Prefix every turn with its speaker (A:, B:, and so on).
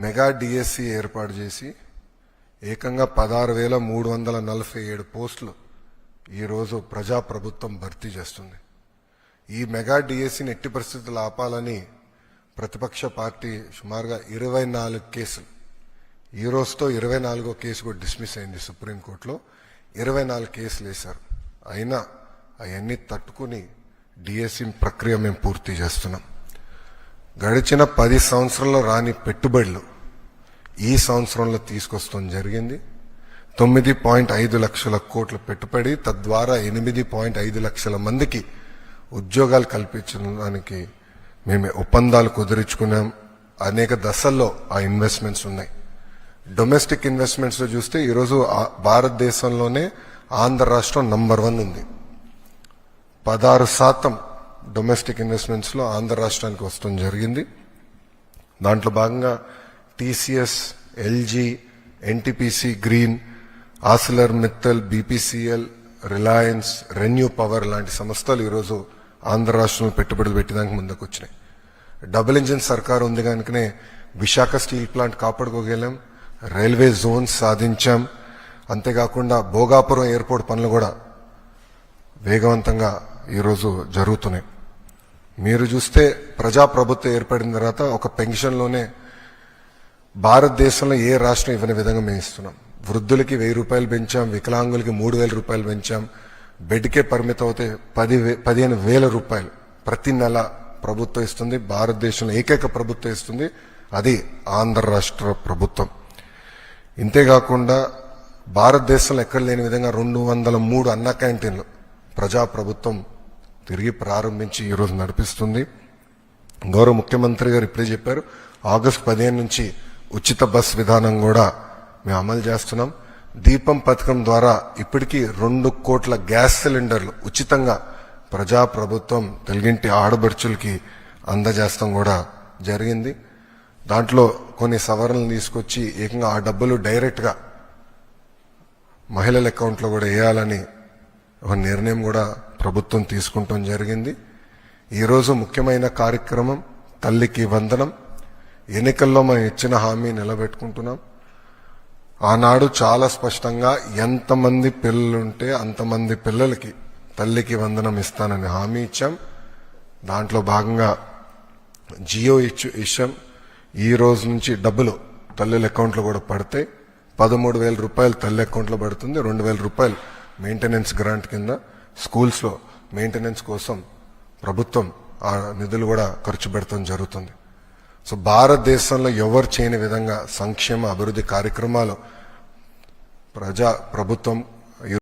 A: Mega DSC ఏర్పాటు చేసి ఏకంగా 16,347 పోస్టులు ఈరోజు ప్రజాప్రభుత్వం భర్తీ చేస్తుంది. ఈ మెగా డిఎస్సిని ఎట్టి పరిస్థితులు ఆపాలని ప్రతిపక్ష పార్టీ సుమారుగా 24 కేసులు, ఈ రోజుతో 24వ కేసు కూడా డిస్మిస్ అయింది సుప్రీంకోర్టులో. 24 కేసులు వేశారు. అయినా అవన్నీ తట్టుకుని డిఎస్సి ప్రక్రియ మేము పూర్తి చేస్తున్నాం. గడిచిన 10 సంవత్సరాల్లో రాని పెట్టుబడులు ఈ సంవత్సరంలో తీసుకొస్తాం జరిగింది. 9.5 లక్షల కోట్ల పెట్టుబడి, తద్వారా 8.5 లక్షల మందికి ఉద్యోగాలు కల్పించడానికి మేము ఒప్పందాలు కుదుర్చుకున్నాం. అనేక దశల్లో ఆ ఇన్వెస్ట్మెంట్స్ ఉన్నాయి. డొమెస్టిక్ ఇన్వెస్ట్మెంట్స్ లో చూస్తే ఈరోజు భారతదేశంలోనే ఆంధ్ర రాష్ట్రం నంబర్ 1 ఉంది. 16% డొమెస్టిక్ ఇన్వెస్ట్మెంట్స్ లో ఆంధ్ర రాష్ట్రానికి వస్తడం జరిగింది. దాంట్లో భాగంగా TCS, LG, NTPC green, ఆసిలర్ Mittal, BPCL, Reliance, renew power లాంటి సంస్థలు ఈరోజు ఆంధ్ర రాష్ట్రంలో పెట్టుబడులు పెట్టడానికి ముందుకు వచ్చినాయి. డబుల్ ఇంజిన్ సర్కార్ ఉంది కనుకనే విశాఖ స్టీల్ ప్లాంట్ కాపాడుకోగలం, రైల్వే జోన్స్ సాధించాం. అంతేకాకుండా భోగాపురం ఎయిర్పోర్ట్ పనులు కూడా వేగవంతంగా ఈరోజు జరుగుతున్నాయి. మీరు చూస్తే ప్రజాప్రభుత్వం ఏర్పడిన తర్వాత ఒక పెన్షన్లోనే భారతదేశంలో ఏ రాష్ట్రం ఇవ్వని విధంగా మేము ఇస్తున్నాం. వృద్ధులకి 1000 రూపాయలు పెంచాం, వికలాంగులకి 3000 రూపాయలు పెంచాం. బెడ్కే పరిమితం అవుతే 15,000 రూపాయలు ప్రతి నెల ప్రభుత్వం ఇస్తుంది. భారతదేశంలో ఏకైక ప్రభుత్వం ఇస్తుంది, అది ఆంధ్ర రాష్ట్ర ప్రభుత్వం. ఇంతేకాకుండా భారతదేశంలో ఎక్కడ లేని విధంగా 203 అన్న క్యాంటీన్లు ప్రజాప్రభుత్వం తిరిగి ప్రారంభించి ఈరోజు నడిపిస్తుంది. గౌరవ ముఖ్యమంత్రి గారు ఇప్పుడే చెప్పారు, ఆగస్టు 15 నుంచి ఉచిత బస్ విధానం కూడా మేము అమలు చేస్తున్నాం. దీపం పథకం ద్వారా ఇప్పటికీ 2 కోట్ల గ్యాస్ సిలిండర్లు ఉచితంగా ప్రజాప్రభుత్వం తెలుగింటి ఆడబడుచులకి అందజేస్తాం కూడా జరిగింది. దాంట్లో కొన్ని సవరణలు తీసుకొచ్చి ఏకంగా ఆ డబ్బులు డైరెక్ట్ గా మహిళల అకౌంట్లో కూడా వేయాలని ఒక నిర్ణయం కూడా ప్రభుత్వం తీసుకుంటాం జరిగింది. ఈరోజు ముఖ్యమైన కార్యక్రమం తల్లికి వందనం. ఎన్నికల్లో మనం ఇచ్చిన హామీ నిలబెట్టుకుంటున్నాం. ఆనాడు చాలా స్పష్టంగా ఎంతమంది పిల్లలుంటే అంతమంది పిల్లలకి తల్లికి వందనం ఇస్తానని హామీ ఇచ్చాం. దాంట్లో భాగంగా జియో ఇచ్చాం. ఈ రోజు నుంచి డబ్బులు తల్లుల అకౌంట్లో కూడా పడతాయి. 13,000 రూపాయలు తల్లి అకౌంట్లో పడుతుంది. 2,000 రూపాయలు మెయింటెనెన్స్ గ్రాంట్ కింద స్కూల్స్ లో మెయింటెనెన్స్ కోసం ప్రభుత్వం ఆ నిధులు కూడా ఖర్చు పెడతాం జరుగుతుంది. సో భారతదేశంలో ఎవరు చేయని విధంగా సంక్షేమ అభివృద్ధి కార్యక్రమాలు ప్రభుత్వం